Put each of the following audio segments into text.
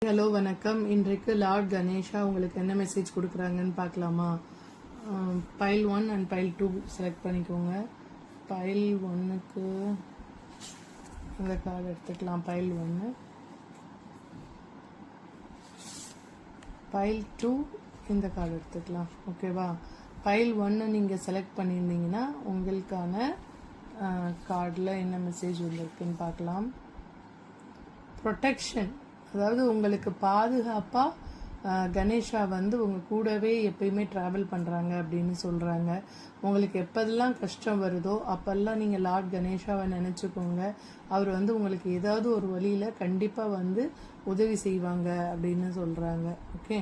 Hello வணக்கம். இன்றைக்கு Lord Ganesha உங்களுக்கு என்ன மெசேஜ் கொடுக்குறாங்கன்னு பார்க்கலாமா? பைல் 1 அண்ட் பைல் 2 செலக்ட் பண்ணிக்கோங்க. பைல் 1க்கு இந்த கார்டு எடுத்துக்கலாம். பைல் 1, பைல் 2 இந்த கார்டு எடுத்துக்கலாம். ஓகேவா? பைல் 1 நீங்கள் செலக்ட் பண்ணியிருந்தீங்கன்னா உங்களுக்கான கார்டில் என்ன மெசேஜ் வந்திருக்குன்னு பார்க்கலாம். ப்ரொடெக்ஷன், அதாவது உங்களுக்கு பாதுகாப்பாக கணேஷா வந்து உங்கள் கூடவே எப்பயுமே ட்ராவல் பண்ணுறாங்க அப்படின்னு சொல்கிறாங்க. உங்களுக்கு எப்போதெல்லாம் கஷ்டம் வருதோ அப்போல்லாம் நீங்கள் லார்ட் கணேஷாவை நினச்சிக்கோங்க. அவர் வந்து உங்களுக்கு ஏதாவது ஒரு வழியில் கண்டிப்பாக வந்து உதவி செய்வாங்க அப்படின்னு சொல்கிறாங்க. ஓகே,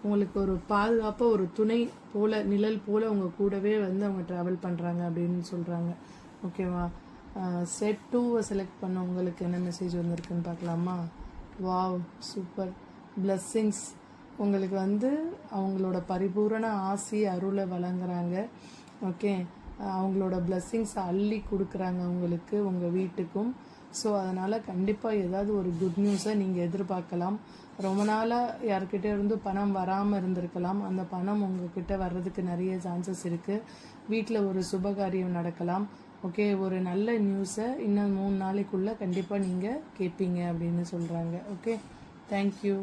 உங்களுக்கு ஒரு பாதுகாப்பாக ஒரு துணை போல், நிழல் போல் உங்கள் கூடவே வந்து அவங்க ட்ராவல் பண்ணுறாங்க அப்படின்னு சொல்கிறாங்க. ஓகேவா? செட் 2 செலக்ட் பண்ண உங்களுக்கு என்ன மெசேஜ் வந்திருக்குன்னு பார்க்கலாமா? Wow, super. பிளஸ்ஸிங்ஸ், உங்களுக்கு வந்து அவங்களோட பரிபூரண ஆசி அருளை வழங்குறாங்க. ஓகே, அவங்களோட பிளஸ்ஸிங்ஸ் அள்ளி கொடுக்குறாங்க உங்களுக்கு, உங்கள் வீட்டுக்கும். ஸோ அதனால் கண்டிப்பாக ஏதாவது ஒரு குட் நியூஸை நீங்கள் எதிர்பார்க்கலாம். ரொம்ப நாளாக யார்கிட்ட இருந்து பணம் வராமல் இருந்திருக்கலாம். அந்த பணம் உங்ககிட்ட வர்றதுக்கு நிறைய சான்சஸ் இருக்குது. வீட்டில் ஒரு சுபகாரியம் நடக்கலாம். ஓகே, ஒரு நல்ல நியூஸை இன்னும் 3 நாளைக்குள்ளே கண்டிப்பாக நீங்கள் கேட்பீங்க அப்படின்னு சொல்கிறாங்க. Okay, thank you.